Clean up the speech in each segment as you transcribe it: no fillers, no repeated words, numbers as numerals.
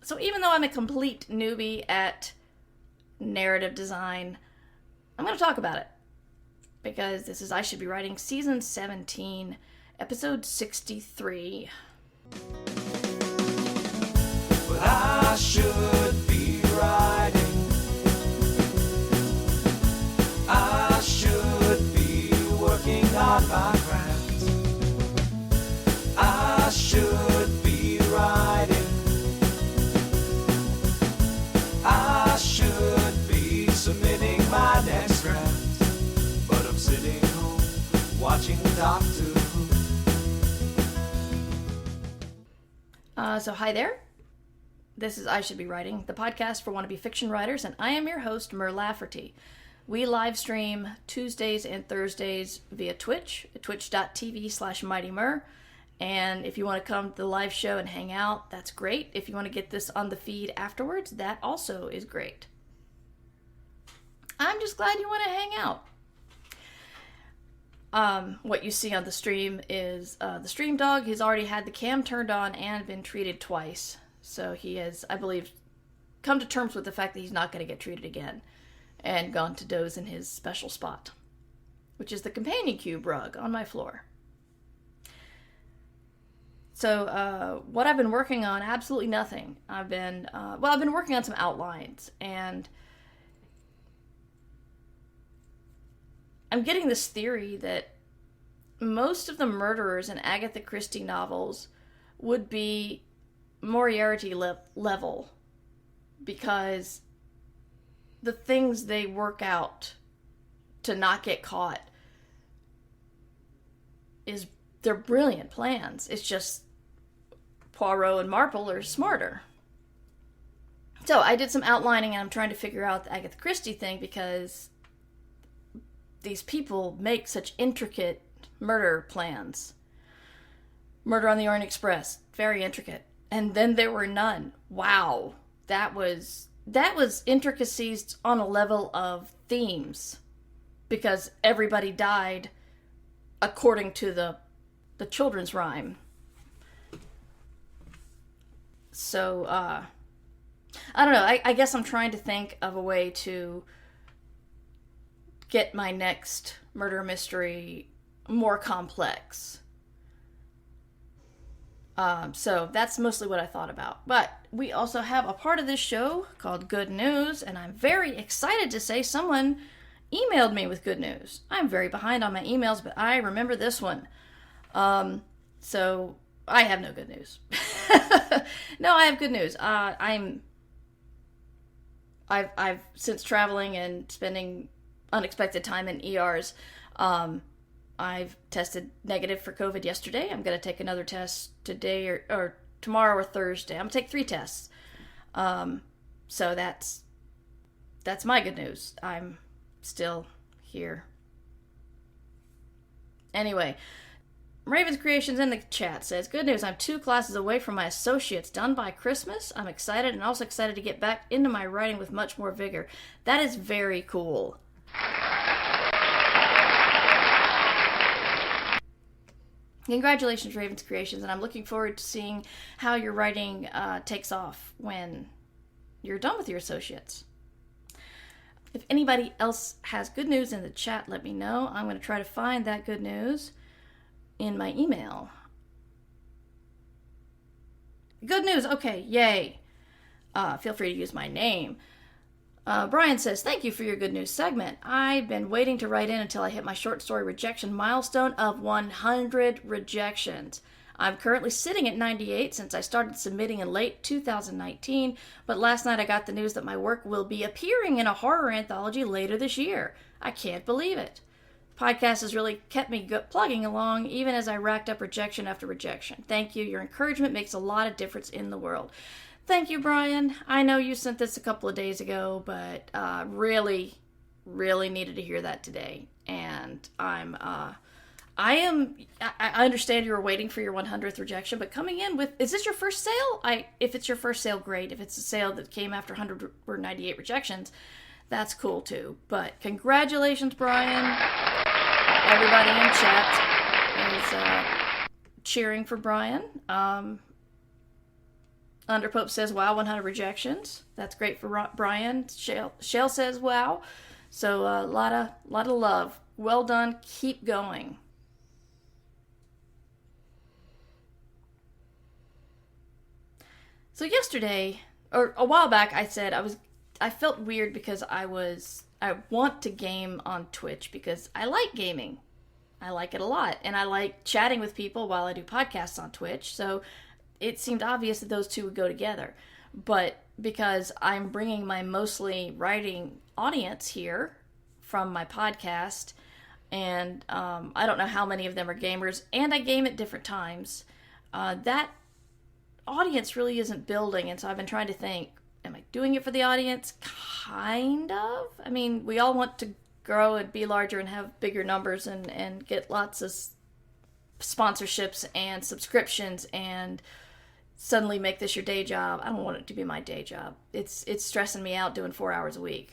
So even though I'm a complete newbie at narrative design, I'm going to talk about it. Because this is I Should Be Writing Season 17, Episode 63. But I should be writing. I should be working on my craft. I should be writing. I should be submitting my next draft. But I'm sitting home watching Doctor Who. So hi there. This is I Should Be Writing, the podcast for wannabe fiction writers, and I am your host, Mer Lafferty. We live stream Tuesdays and Thursdays via Twitch, at twitch.tv/MightyMer. And if you want to come to the live show and hang out, that's great. If you want to get this on the feed afterwards, that also is great. I'm just glad you want to hang out. What you see on the stream is the stream dog. He's already had the cam turned on and been treated twice. So he has, I believe, come to terms with the fact that he's not going to get treated again and gone to doze in his special spot, which is the companion cube rug on my floor. So what I've been working on, absolutely nothing. I've been working on some outlines, and I'm getting this theory that most of the murderers in Agatha Christie novels would be Moriarty level, because the things they work out to not get caught they're brilliant plans. It's just Poirot and Marple are smarter. So I did some outlining, and I'm trying to figure out the Agatha Christie thing, because these people make such intricate murder plans. Murder on the Orient Express, very intricate. And then there were none. Wow. That was intricacies on a level of themes, because everybody died according to the children's rhyme. So, I don't know. I guess I'm trying to think of a way to get my next murder mystery more complex. So that's mostly what I thought about. But we also have a part of this show called Good News, and I'm very excited to say someone emailed me with good news. I'm very behind on my emails, but I remember this one. So I have no good news. No, I have good news. I've since traveling and spending unexpected time in ERs, I've tested negative for COVID yesterday. I'm going to take another test today or tomorrow or Thursday. I'm going to take 3 tests. So that's my good news. I'm still here. Anyway, Raven's Creations in the chat says, good news, I'm 2 classes away from my associates done by Christmas. I'm excited, and also excited to get back into my writing with much more vigor. That is very cool. Congratulations, Raven's Creations, and I'm looking forward to seeing how your writing takes off when you're done with your associates. If anybody else has good news in the chat, let me know. I'm going to try to find that good news in my email. Good news, okay, yay. Feel free to use my name. Brian says, thank you for your good news segment. I've been waiting to write in until I hit my short story rejection milestone of 100 rejections. I'm currently sitting at 98 since I started submitting in late 2019, but last night I got the news that my work will be appearing in a horror anthology later this year. I can't believe it. The podcast has really kept me plugging along, even as I racked up rejection after rejection. Thank you. Your encouragement makes a lot of difference in the world. Thank you, Brian. I know you sent this a couple of days ago, but really needed to hear that today. And I understand you were waiting for your 100th rejection, but coming in with, is this your first sale? If it's your first sale, great. If it's a sale that came after 198 rejections, that's cool too. But congratulations, Brian. Everybody in chat is cheering for Brian. Underpope says, wow, 100 rejections. That's great for Brian. Shale says, wow. So a lot of love. Well done. Keep going. So yesterday, or a while back, I said I felt weird because I want to game on Twitch because I like gaming. I like it a lot. And I like chatting with people while I do podcasts on Twitch. So it seemed obvious that those two would go together. But because I'm bringing my mostly writing audience here from my podcast, and I don't know how many of them are gamers, and I game at different times, that audience really isn't building. And so I've been trying to think, am I doing it for the audience? Kind of. I mean, we all want to grow and be larger and have bigger numbers and get lots of sponsorships and subscriptions and suddenly make this your day job. I don't want it to be my day job. It's stressing me out doing 4 hours a week.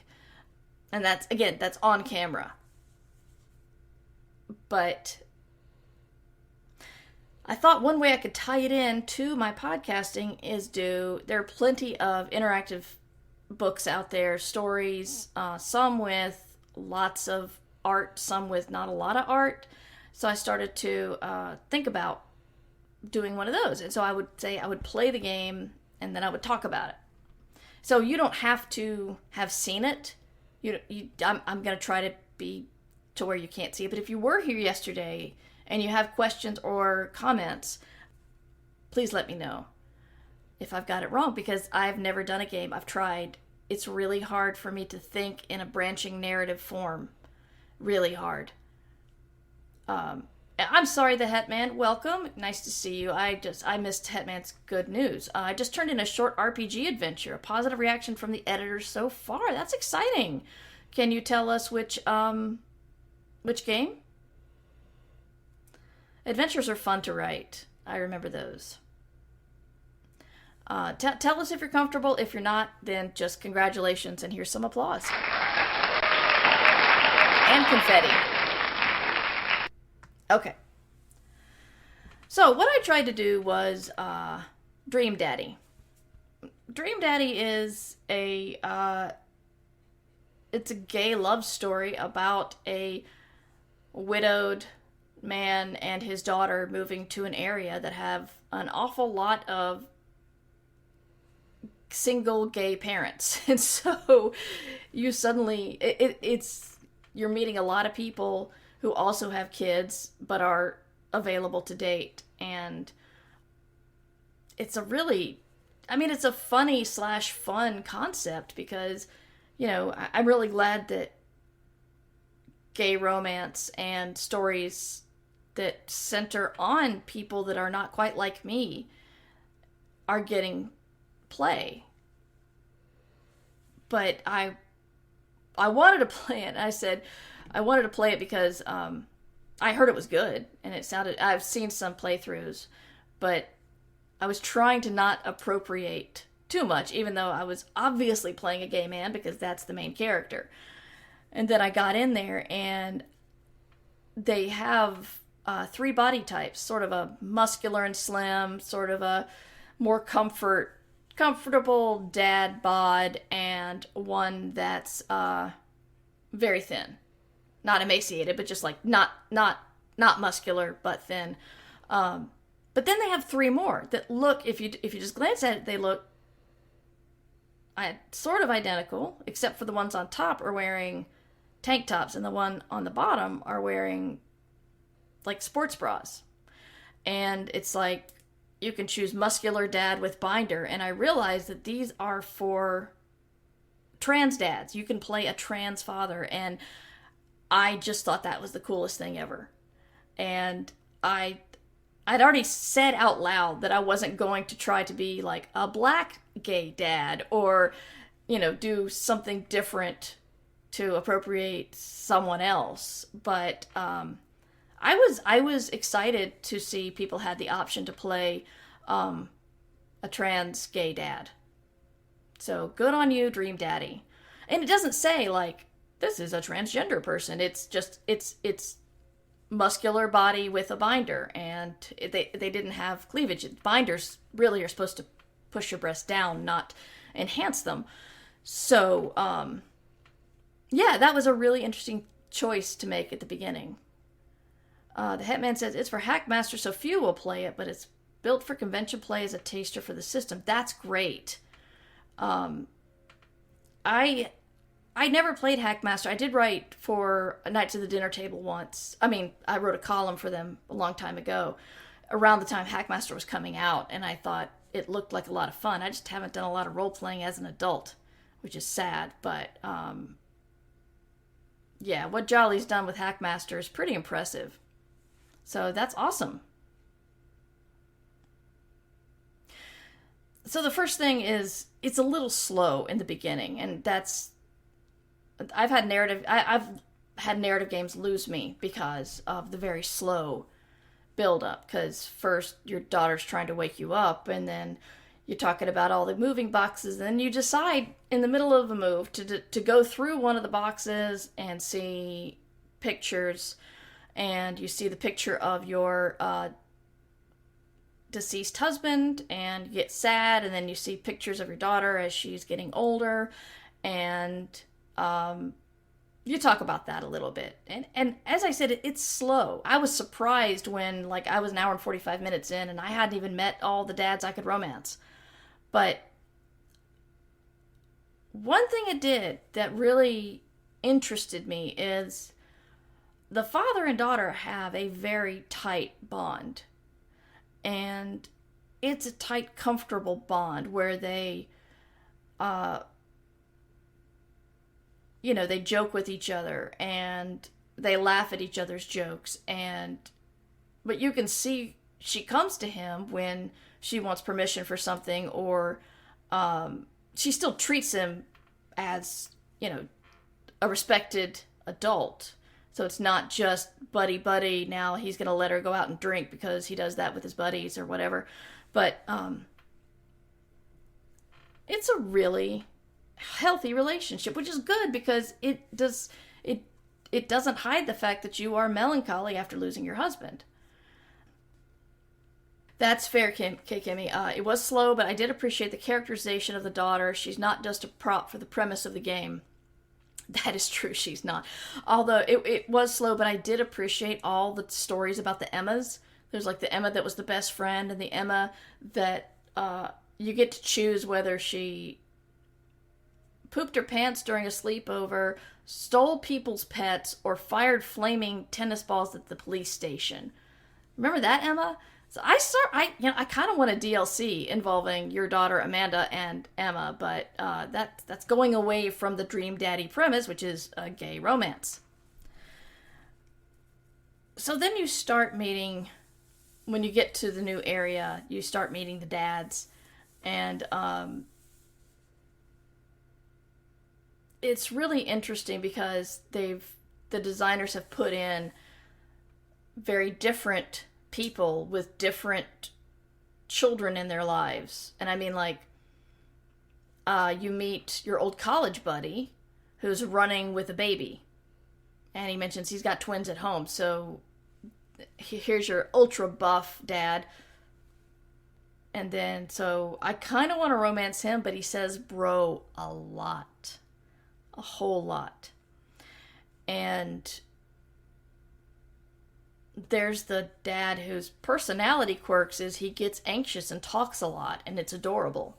And that's on camera. But I thought one way I could tie it in to my podcasting is there are plenty of interactive books out there, stories, some with lots of art, some with not a lot of art. So I started to think about doing one of those. And so I would say I would play the game and then I would talk about it. So you don't have to have seen it. I'm going to try to be to where you can't see it. But if you were here yesterday and you have questions or comments, please let me know if I've got it wrong, because I've never done a game. I've tried. It's really hard for me to think in a branching narrative form. Really hard. I'm sorry, the Hetman. Welcome. Nice to see you. I missed Hetman's good news. I just turned in a short RPG adventure. A positive reaction from the editors so far. That's exciting. Can you tell us which game? Adventures are fun to write. I remember those. Tell us if you're comfortable. If you're not, then just congratulations and here's some applause. And confetti. Okay. So what I tried to do was Dream Daddy. Dream Daddy is it's a gay love story about a widowed man and his daughter moving to an area that have an awful lot of single gay parents. And so you suddenly, you're meeting a lot of people who also have kids but are available to date. And it's it's a funny / fun concept because, I'm really glad that gay romance and stories that center on people that are not quite like me are getting play. But I wanted to play it. I said I wanted to play it because I heard it was good, and I've seen some playthroughs, but I was trying to not appropriate too much, even though I was obviously playing a gay man because that's the main character. And then I got in there, and they have 3 body types, sort of a muscular and slim, sort of a more comfortable dad bod, and one that's very thin. Not emaciated, but just like not muscular, but thin. But then they have 3 more that look, if you just glance at it, they look sort of identical, except for the ones on top are wearing tank tops, and the one on the bottom are wearing like sports bras. And it's like you can choose muscular dad with binder, and I realized that these are for trans dads. You can play a trans father, and I just thought that was the coolest thing ever. And I'd already said out loud that I wasn't going to try to be like a black gay dad or, do something different to appropriate someone else. But I was excited to see people had the option to play a trans gay dad. So good on you, Dream Daddy. And it doesn't say like, this is a transgender person. It's just, it's muscular body with a binder, and they didn't have cleavage. Binders really are supposed to push your breasts down, not enhance them. So, yeah, that was a really interesting choice to make at the beginning. The Hetman says, it's for Hackmaster, so few will play it, but it's built for convention play as a taster for the system. That's great. I never played Hackmaster. I did write for Knights of the Dinner Table once. I mean, I wrote a column for them a long time ago, around the time Hackmaster was coming out, and I thought it looked like a lot of fun. I just haven't done a lot of role-playing as an adult, which is sad, but yeah, what Jolly's done with Hackmaster is pretty impressive. So that's awesome. So the first thing is, it's a little slow in the beginning, and I've had narrative games lose me because of the very slow build up. Because first your daughter's trying to wake you up, and then you're talking about all the moving boxes, and then you decide in the middle of a move to go through one of the boxes and see pictures, and you see the picture of your deceased husband, and you get sad, and then you see pictures of your daughter as she's getting older, and you talk about that a little bit. And as I said, it's slow. I was surprised when, like, I was an hour and 45 minutes in, and I hadn't even met all the dads I could romance. But one thing it did that really interested me is the father and daughter have a very tight bond. And it's a tight, comfortable bond where they, they joke with each other and they laugh at each other's jokes. But you can see she comes to him when she wants permission for something, or she still treats him as, a respected adult. So it's not just buddy, now he's going to let her go out and drink because he does that with his buddies or whatever. But it's a really healthy relationship, which is good because it doesn't hide the fact that you are melancholy after losing your husband. That's fair, Kimmy. It was slow, but I did appreciate the characterization of the daughter. She's not just a prop for the premise of the game. That is true, she's not. Although it was slow, but I did appreciate all the stories about the Emmas. There's like the Emma that was the best friend, and the Emma that you get to choose whether she pooped her pants during a sleepover, stole people's pets, or fired flaming tennis balls at the police station. Remember that, Emma? So I kind of want a DLC involving your daughter Amanda and Emma, but that's going away from the Dream Daddy premise, which is a gay romance. So then you start meeting, when you get to the new area, you start meeting the dads, and it's really interesting because the designers have put in very different people with different children in their lives. And I mean, like, you meet your old college buddy who's running with a baby, and he mentions he's got twins at home. So here's your ultra buff dad, and then so I kind of want to romance him, but he says bro a whole lot. And there's the dad whose personality quirks is he gets anxious and talks a lot, and it's adorable.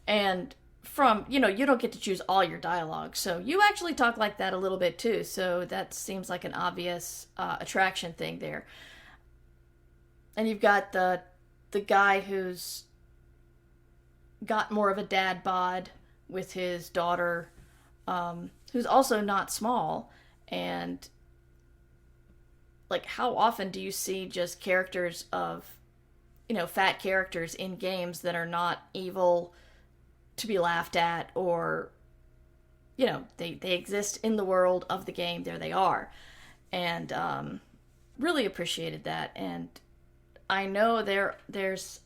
And from, you don't get to choose all your dialogue, so you actually talk like that a little bit too, so that seems like an obvious attraction thing there. And you've got the guy who's got more of a dad bod with his daughter, who's also not small, and like, how often do you see just characters of, fat characters in games that are not evil to be laughed at, or, they exist in the world of the game, there they are. And really appreciated that. And I know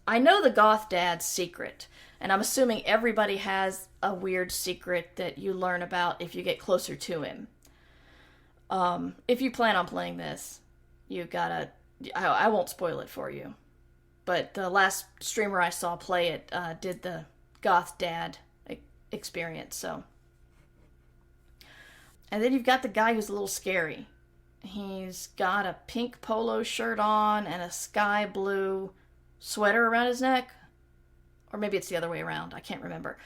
I know the goth dad's secret, and I'm assuming everybody has a weird secret that you learn about if you get closer to him. If you plan on playing this, you gotta, I won't spoil it for you. but the last streamer I saw play it did the goth dad experience. So, and then you've got the guy who's a little scary. He's got a pink polo shirt on and a sky blue sweater around his neck, or maybe it's the other way around. I can't remember.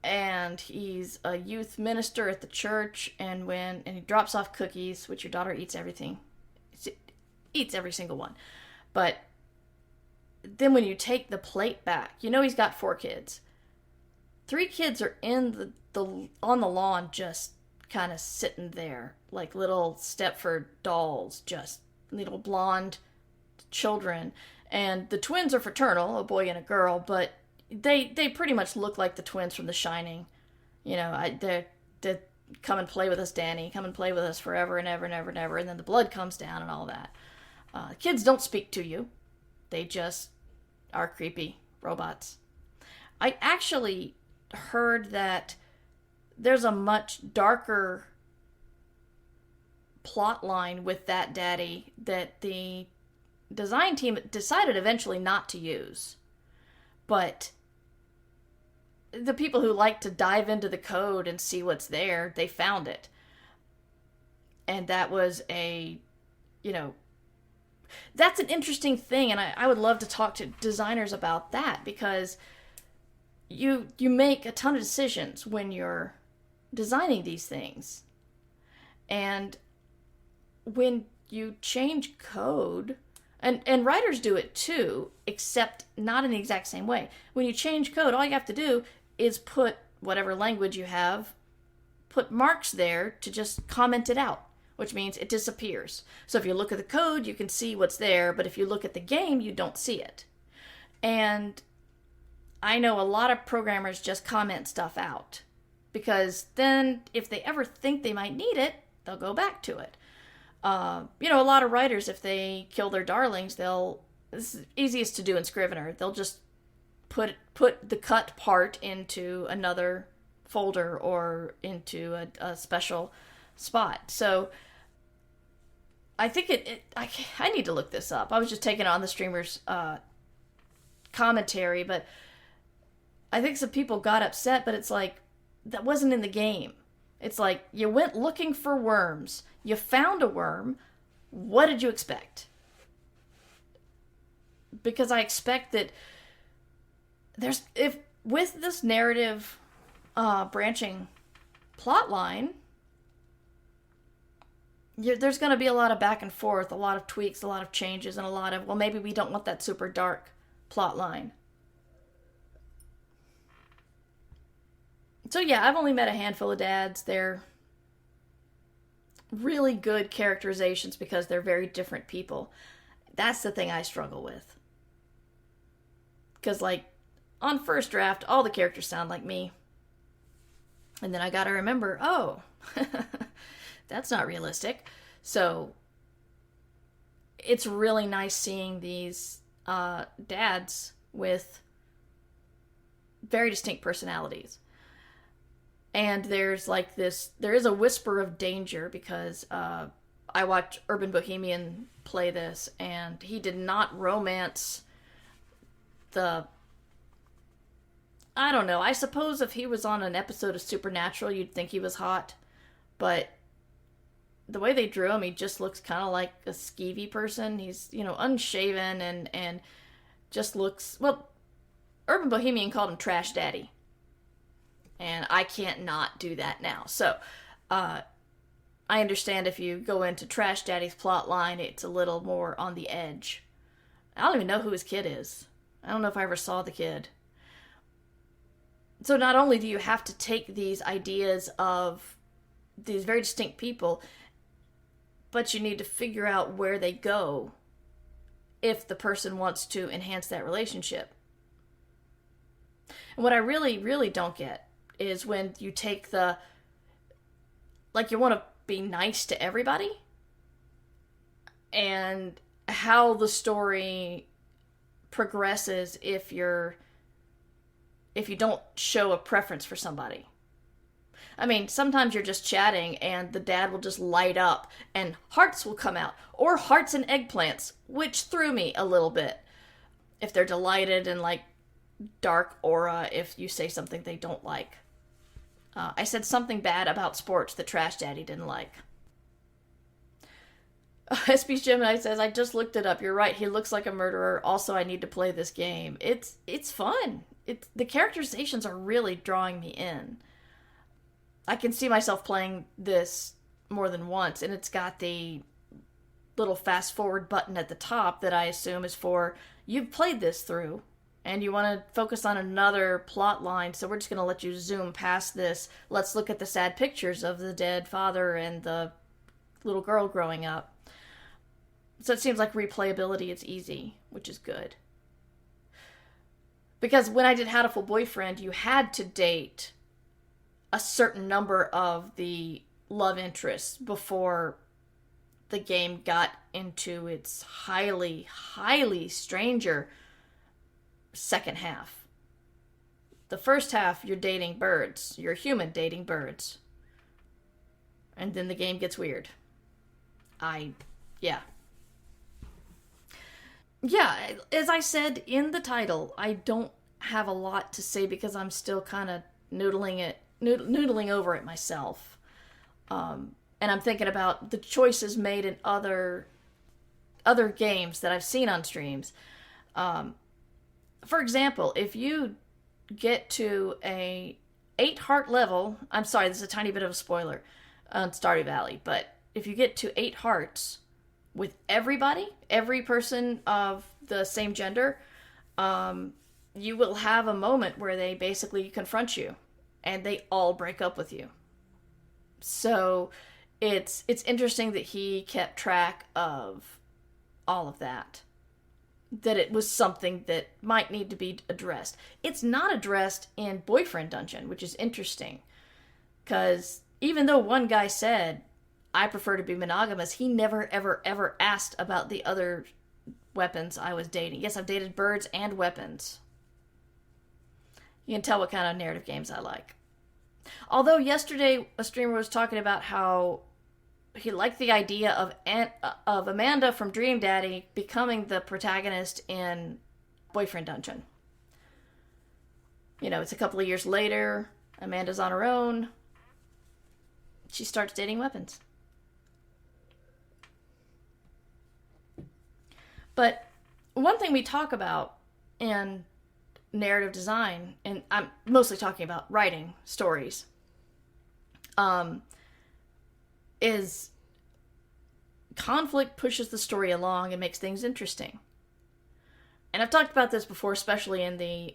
And he's a youth minister at the church, and he drops off cookies, which your daughter eats everything. Eats every single one. But then when you take the plate back, he's got 4 kids. 3 kids are in on the lawn, just kind of sitting there like little Stepford dolls, just little blonde children. And the twins are fraternal, a boy and a girl, but they pretty much look like the twins from The Shining. They come and play with us, Danny. Come and play with us forever and ever and ever and ever. And then the blood comes down and all that. Kids don't speak to you. They just are creepy robots. I actually heard that there's a much darker plot line with that daddy that the design team decided eventually not to use. But the people who like to dive into the code and see what's there, they found it. And that was that's an interesting thing, and I would love to talk to designers about that, because you make a ton of decisions when you're designing these things. And when you change code, and writers do it too, except not in the exact same way. When you change code, all you have to do is put whatever language you have, put marks there to just comment it out, which means it disappears. So if you look at the code, you can see what's there, but if you look at the game, you don't see it. And I know a lot of programmers just comment stuff out, because then if they ever think they might need it, they'll go back to it. A lot of writers, if they kill their darlings, this is easiest to do in Scrivener. They'll just put the cut part into another folder or into a special spot. So I think I need to look this up. I was just taking on the streamer's commentary, but I think some people got upset, but it's like, that wasn't in the game. It's like, you went looking for worms. You found a worm. What did you expect? Because I expect that with this narrative branching plot line, there's going to be a lot of back and forth, a lot of tweaks, a lot of changes, and a lot of, well, maybe we don't want that super dark plot line. So yeah, I've only met a handful of dads. They're really good characterizations because they're very different people. That's the thing I struggle with. Because, on first draft, all the characters sound like me. And then I gotta remember, oh, that's not realistic. So it's really nice seeing these dads with very distinct personalities. And there is a whisper of danger, because I watched Urban Bohemian play this, and he did not romance I don't know, I suppose if he was on an episode of Supernatural, you'd think he was hot, but the way they drew him, he just looks kind of like a skeevy person. He's, unshaven and just looks, well, Urban Bohemian called him Trash Daddy. And I can't not do that now. So, I understand if you go into Trash Daddy's plot line, it's a little more on the edge. I don't even know who his kid is. I don't know if I ever saw the kid. So not only do you have to take these ideas of these very distinct people, but you need to figure out where they go if the person wants to enhance that relationship. And what I really, really don't get is when you take you want to be nice to everybody, and how the story progresses if you don't show a preference for somebody. I mean, sometimes you're just chatting and the dad will just light up and hearts will come out, or hearts and eggplants, which threw me a little bit. If they're delighted and like dark aura if you say something they don't like. I said something bad about sports that Trash Daddy didn't like. SB Gemini says, I just looked it up. You're right, he looks like a murderer. Also, I need to play this game. It's fun. The characterizations are really drawing me in. I can see myself playing this more than once, and it's got the little fast forward button at the top that I assume is for you've played this through and you want to focus on another plot line, so we're just going to let you zoom past this. Let's look at the sad pictures of the dead father and the little girl growing up. So it seems like replayability is easy, which is good. Because when I did Hatoful Boyfriend, you had to date a certain number of the love interests before the game got into its highly, highly stranger second half. The first half, you're dating birds. You're a human dating birds. And then the game gets weird. Yeah, as I said in the title, I don't have a lot to say because I'm still kind of noodling over it myself. And I'm thinking about the choices made in other games that I've seen on streams. For example, if you get to a 8-heart level, I'm sorry, this is a tiny bit of a spoiler on Stardew Valley, but if you get to 8 hearts with every person of the same gender, you will have a moment where they basically confront you and they all break up with you. So it's interesting that he kept track of all of that. That it was something that might need to be addressed. It's not addressed in Boyfriend Dungeon, which is interesting. Because even though one guy said, I prefer to be monogamous, he never, ever, ever asked about the other weapons I was dating. Yes, I've dated birds and weapons. You can tell what kind of narrative games I like. Although yesterday a streamer was talking about how he liked the idea of Amanda from Dream Daddy becoming the protagonist in Boyfriend Dungeon. You know, it's a couple of years later, Amanda's on her own. She starts dating weapons. But one thing we talk about in narrative design, and I'm mostly talking about writing stories, is conflict pushes the story along and makes things interesting. And I've talked about this before, especially in the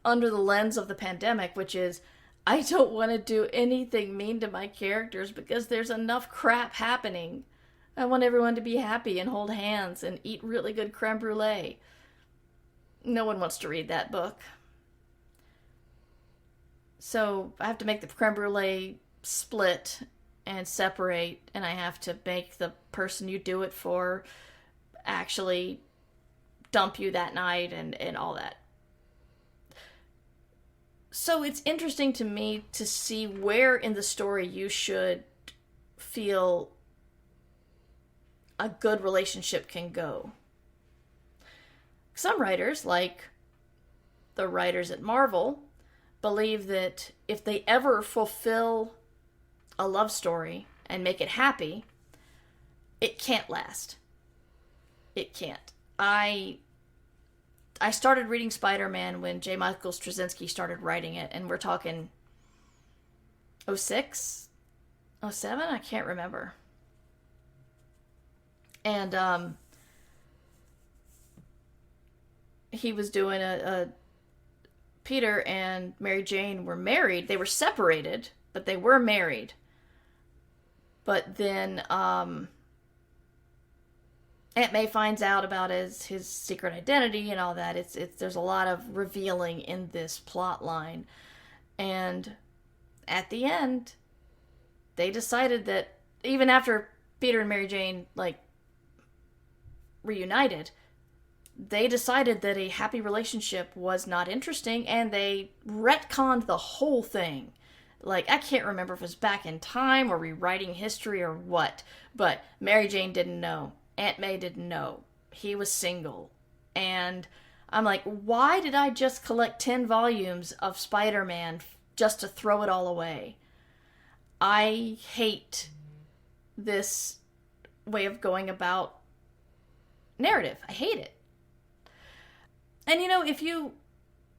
under the lens of the pandemic, which is I don't want to do anything mean to my characters because there's enough crap happening. I want everyone to be happy and hold hands and eat really good creme brulee. No one wants to read that book. So I have to make the creme brulee split and separate, and I have to make the person you do it for actually dump you that night and all that. So it's interesting to me to see where in the story you should feel a good relationship can go. Some writers, like the writers at Marvel, believe that if they ever fulfill a love story and make it happy, it can't last. It can't. I started reading Spider-Man when J. Michael Straczynski started writing it, and we're talking 06? 07? I can't remember. And he was doing a Peter and Mary Jane were married. They were separated, but they were married. But then Aunt May finds out about his secret identity and all that. There's a lot of revealing in this plot line. And at the end, they decided that even after Peter and Mary Jane reunited, they decided that a happy relationship was not interesting, and they retconned the whole thing. Like, I can't remember if it was back in time or rewriting history or what, but Mary Jane didn't know. Aunt May didn't know. He was single. And I'm like, why did I just collect 10 volumes of Spider-Man just to throw it all away? I hate this way of going about narrative. I hate it. And you know,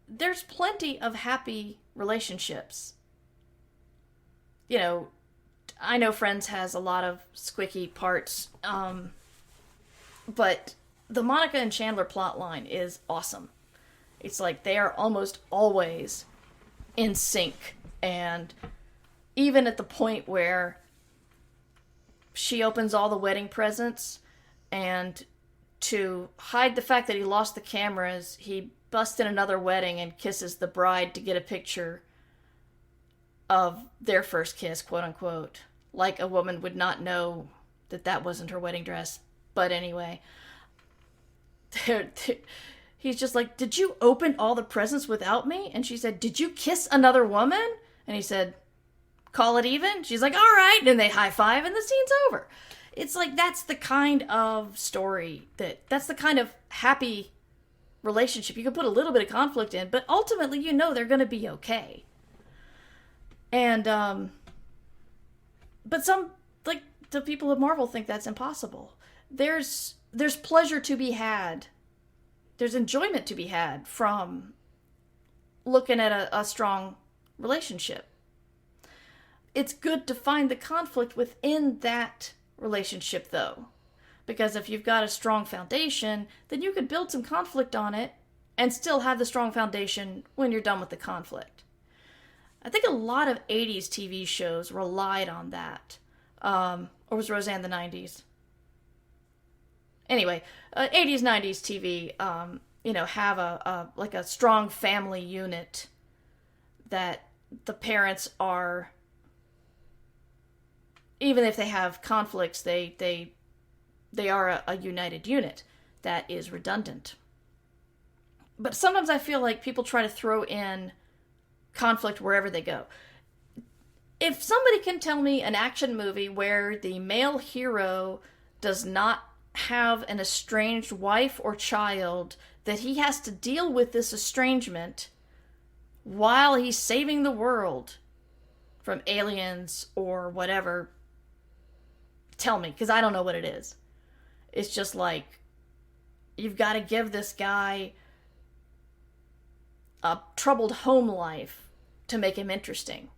there's plenty of happy relationships. You know, I know Friends has a lot of squicky parts, but the Monica and Chandler plotline is awesome. It's like they are almost always in sync, and even at the point where she opens all the wedding presents, and to hide the fact that he lost the cameras, he busts in another wedding and kisses the bride to get a picture of their first kiss, quote unquote. Like a woman would not know that that wasn't her wedding dress. But anyway, he's just like, did you open all the presents without me? And she said, did you kiss another woman? And he said, call it even? She's like, all right. And they high five and the scene's over. It's like, that's the kind of story that's the kind of happy relationship. You can put a little bit of conflict in, but ultimately, you know, they're going to be okay. And, but some, like, the people of Marvel think that's impossible. There's pleasure to be had. There's enjoyment to be had from looking at a strong relationship. It's good to find the conflict within that relationship, though. Because if you've got a strong foundation, then you could build some conflict on it and still have the strong foundation when you're done with the conflict. I think a lot of 80s TV shows relied on that. Or was Roseanne the 90s? Anyway, 80s, 90s TV, you know, have a strong family unit that the parents are, even if they have conflicts, they are a united unit that is redundant. But sometimes I feel like people try to throw in conflict wherever they go. If somebody can tell me an action movie where the male hero does not have an estranged wife or child, that he has to deal with this estrangement while he's saving the world from aliens or whatever, tell me, because I don't know what it is. It's just like, you've got to give this guy a troubled home life to make him interesting.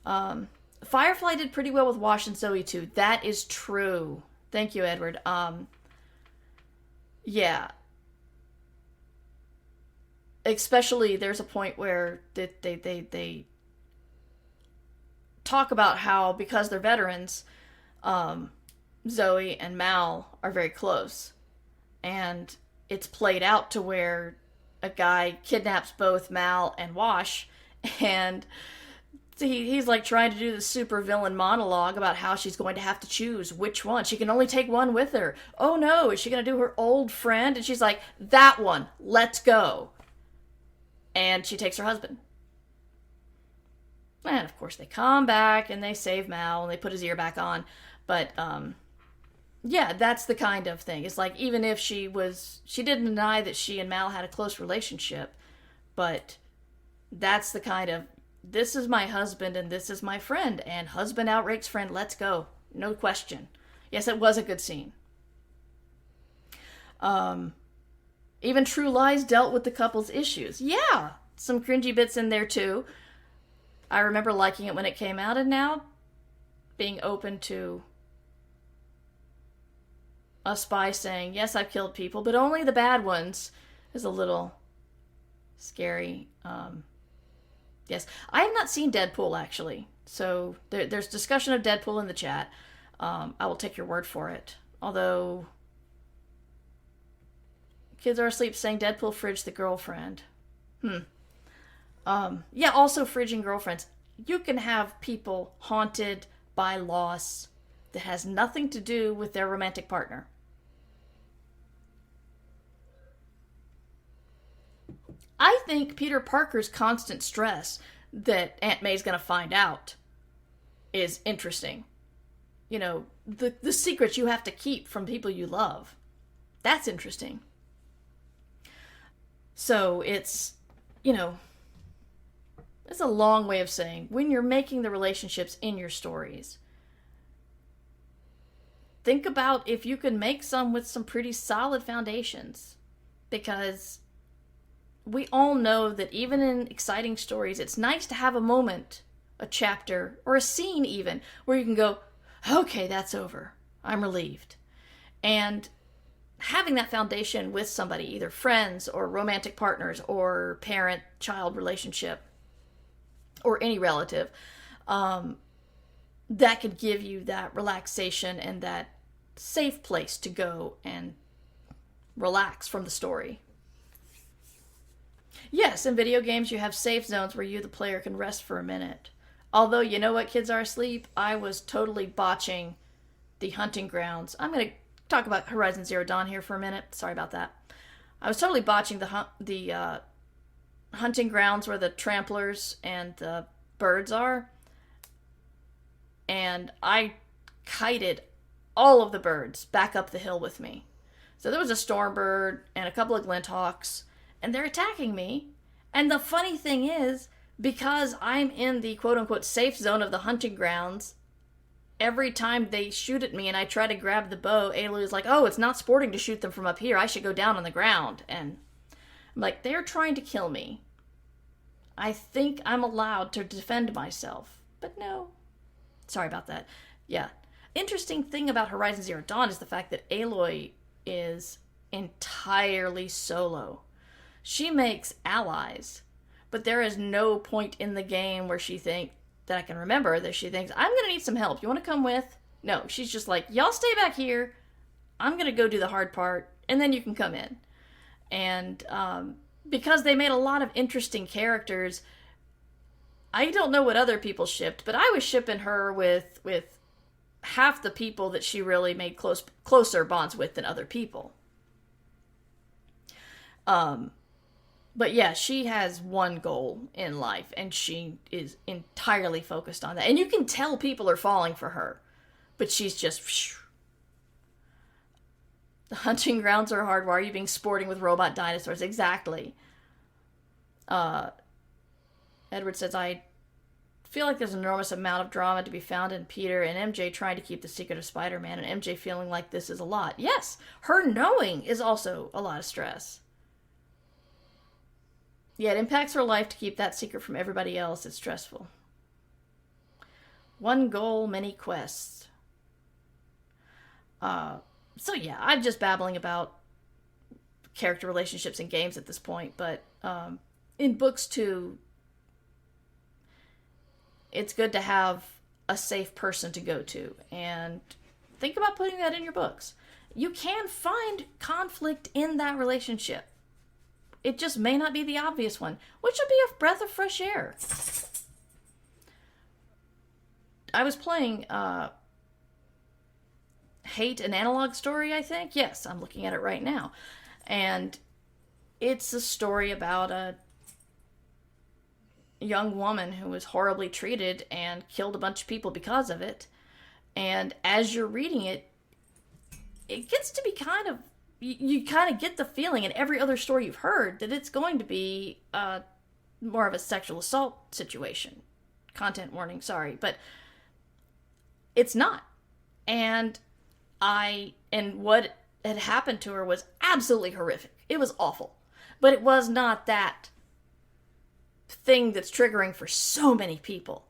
Firefly did pretty well with Wash and Zoe too. That is true. Thank you, Edward. Yeah. Especially, there's a point where they talk about how, because they're veterans, Zoe and Mal are very close. And it's played out to where a guy kidnaps both Mal and Wash, and he's like trying to do the super villain monologue about how she's going to have to choose which one. She can only take one with her. Oh no, is she going to do her old friend? And she's like, that one, let's go. And she takes her husband. And of course they come back and they save Mal and they put his ear back on. But, yeah, that's the kind of thing. It's like, even if she didn't deny that she and Mal had a close relationship, but that's the kind of, this is my husband and this is my friend, and husband outrakes friend, let's go. No question. Yes, it was a good scene. Even True Lies dealt with the couple's issues. Yeah, some cringy bits in there too. I remember liking it when it came out, and now being open to a spy saying, yes, I've killed people, but only the bad ones, is a little scary. Yes, I have not seen Deadpool, actually. So there's discussion of Deadpool in the chat. I will take your word for it. Although, kids are asleep saying Deadpool fridged the girlfriend. Yeah, also fridging girlfriends. You can have people haunted by loss that has nothing to do with their romantic partner. I think Peter Parker's constant stress that Aunt May's going to find out is interesting. You know, the secrets you have to keep from people you love. That's interesting. So it's, you know, it's a long way of saying when you're making the relationships in your stories, think about if you can make some with some pretty solid foundations. Because we all know that even in exciting stories, it's nice to have a moment, a chapter, or a scene even, where you can go, okay, that's over. I'm relieved. And having that foundation with somebody, either friends or romantic partners or parent-child relationship or any relative, that could give you that relaxation and that safe place to go and relax from the story. Yes, in video games you have safe zones where you, the player, can rest for a minute. Although, you know what, kids are asleep, I was totally botching the hunting grounds. I'm going to talk about Horizon Zero Dawn here for a minute. Sorry about that. I was totally botching the hunting grounds where the tramplers and the birds are. And I kited all of the birds back up the hill with me. So there was a stormbird and a couple of glinthawks, and they're attacking me. And the funny thing is, because I'm in the quote-unquote safe zone of the hunting grounds, every time they shoot at me and I try to grab the bow, Aloy's like, oh, it's not sporting to shoot them from up here. I should go down on the ground. And I'm like, they're trying to kill me. I think I'm allowed to defend myself. But no. Sorry about that. Yeah. Interesting thing about Horizon Zero Dawn is the fact that Aloy is entirely solo. She makes allies, but there is no point in the game where she thinks, that I can remember, that she thinks, I'm going to need some help. You want to come with? No, she's just like, y'all stay back here. I'm going to go do the hard part, and then you can come in. And because they made a lot of interesting characters, I don't know what other people shipped, but I was shipping her with half the people that she really made closer bonds with than other people. But yeah, she has one goal in life, and she is entirely focused on that. And you can tell people are falling for her, but she's just... Phew. The hunting grounds are hard. Why are you being sporting with robot dinosaurs? Exactly. Edward says, I feel like there's an enormous amount of drama to be found in Peter and MJ trying to keep the secret of Spider-Man, and MJ feeling like this is a lot. Yes, her knowing is also a lot of stress. Yeah, it impacts her life to keep that secret from everybody else. It's stressful. One goal, many quests. So yeah, I'm just babbling about character relationships in games at this point, but in books too, it's good to have a safe person to go to, and think about putting that in your books. You can find conflict in that relationship. It just may not be the obvious one, which would be a breath of fresh air. I was playing Hate, an Analog Story, I think. Yes, I'm looking at it right now. And it's a story about a young woman who was horribly treated and killed a bunch of people because of it. And as you're reading it, it gets to be kind of... You kind of get the feeling in every other story you've heard that it's going to be more of a sexual assault situation. Content warning, sorry. But it's not. And what had happened to her was absolutely horrific. It was awful. But it was not that thing that's triggering for so many people.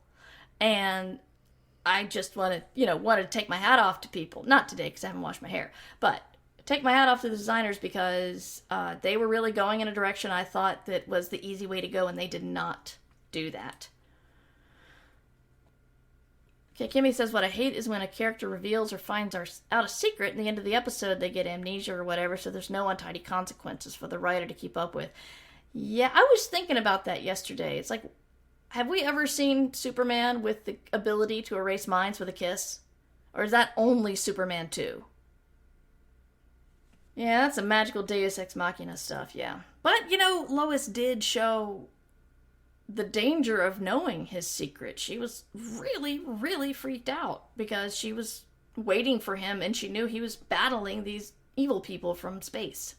And I just wanted to take my hat off to people. Not today, because I haven't washed my hair. But take my hat off to the designers, because they were really going in a direction I thought that was the easy way to go, and they did not do that. Okay, Kimmy says, what I hate is when a character reveals or finds out a secret, and at the end of the episode they get amnesia or whatever, so there's no untidy consequences for the writer to keep up with. Yeah, I was thinking about that yesterday. It's like, have we ever seen Superman with the ability to erase minds with a kiss? Or is that only Superman 2? Yeah, that's some magical Deus Ex Machina stuff, yeah. But, Lois did show the danger of knowing his secret. She was really, really freaked out because she was waiting for him and she knew he was battling these evil people from space.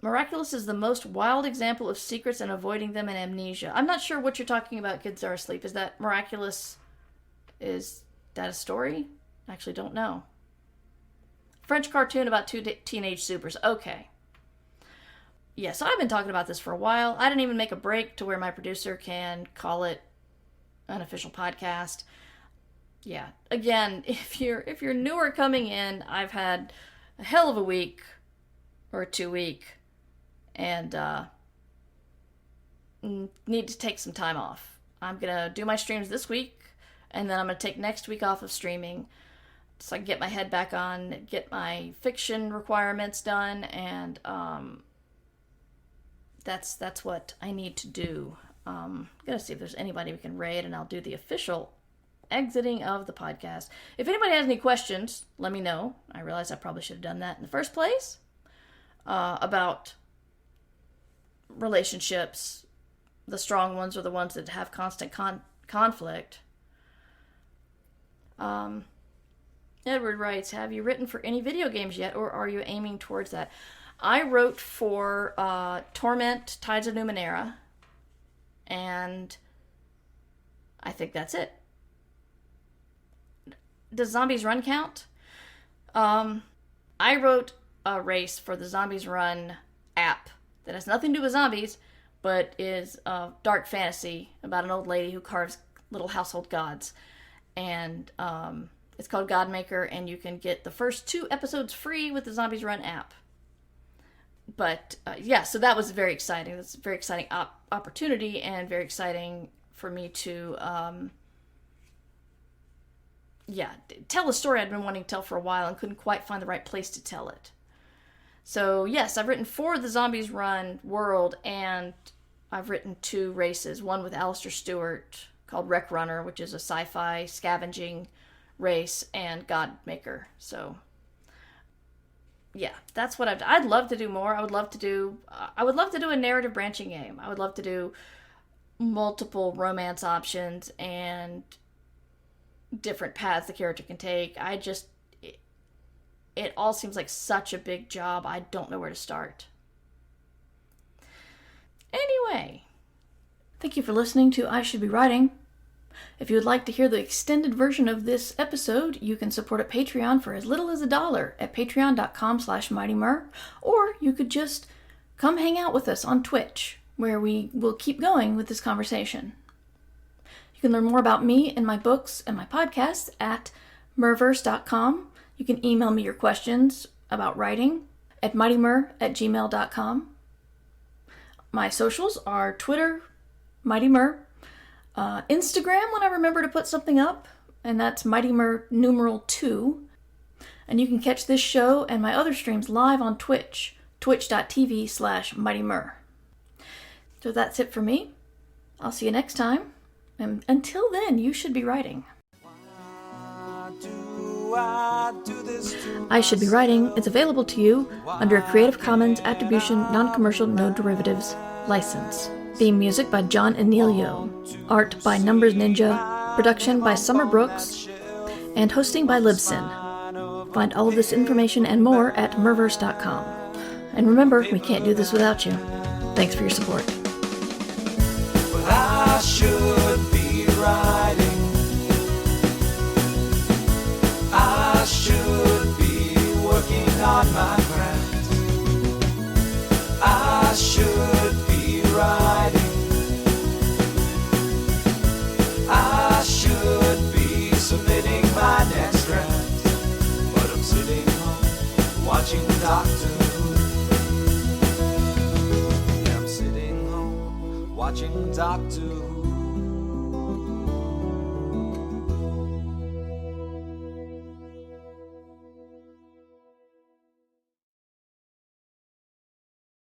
Miraculous is the most wild example of secrets and avoiding them and amnesia. I'm not sure what you're talking about, Kids Are Asleep. Is that Miraculous? Is that a story? I actually don't know. French cartoon about two teenage supers. Okay. Yeah, so I've been talking about this for a while. I didn't even make a break to where my producer can call it an official podcast. Yeah, again, if you're newer coming in, I've had a hell of a week or 2 week, and need to take some time off. I'm gonna do my streams this week, and then I'm gonna take next week off of streaming so I can get my head back on, get my fiction requirements done, and that's what I need to do. I'm gonna see if there's anybody we can raid, and I'll do the official exiting of the podcast. If anybody has any questions, let me know. I realize I probably should have done that in the first place. About relationships, the strong ones are the ones that have constant conflict. Edward writes, have you written for any video games yet, or are you aiming towards that? I wrote for Torment, Tides of Numenera, and I think that's it. Does Zombies Run count? I wrote a race for the Zombies Run app that has nothing to do with zombies, but is dark fantasy about an old lady who carves little household gods. And it's called Godmaker, and you can get the first 2 episodes free with the Zombies Run app. But yeah, so that was very exciting. That's a very exciting opportunity, and very exciting for me to tell a story I'd been wanting to tell for a while and couldn't quite find the right place to tell it. So yes, I've written for the Zombies Run world, and I've written 2 races. One with Alistair Stewart called Wreck Runner, which is a sci-fi scavenging race, and Godmaker. So yeah, that's what I'd love to do more. I would love to do a narrative branching game. I would love to do multiple romance options and different paths the character can take. It all seems like such a big job. I don't know where to start. Anyway, thank you for listening to I Should Be Writing. If you would like to hear the extended version of this episode, you can support at Patreon for as little as $1 at patreon.com/mightymur, or you could just come hang out with us on Twitch, where we will keep going with this conversation. You can learn more about me and my books and my podcasts at murverse.com. You can email me your questions about writing at mightymur@gmail.com. My socials are Twitter, mightymur, Instagram when I remember to put something up, and that's mightymur numeral 2. And you can catch this show and my other streams live on Twitch, twitch.tv/mightymur. So that's it for me. I'll see you next time. And until then, you should be writing. I Should Be Writing is available to you under a Creative Commons Attribution Non-Commercial No Derivatives license. Theme music by John Anelio. Art by Numbers Ninja. Production by Summer Brooks. And hosting by Libsyn. Find all of this information and more at murverse.com. And remember, we can't do this without you. Thanks for your support. Well, I should be writing. I should be working on my craft. I should be writing. I should be submitting my next draft. But I'm sitting home watching Doctor Who. Yeah, I'm sitting home watching Doctor Who.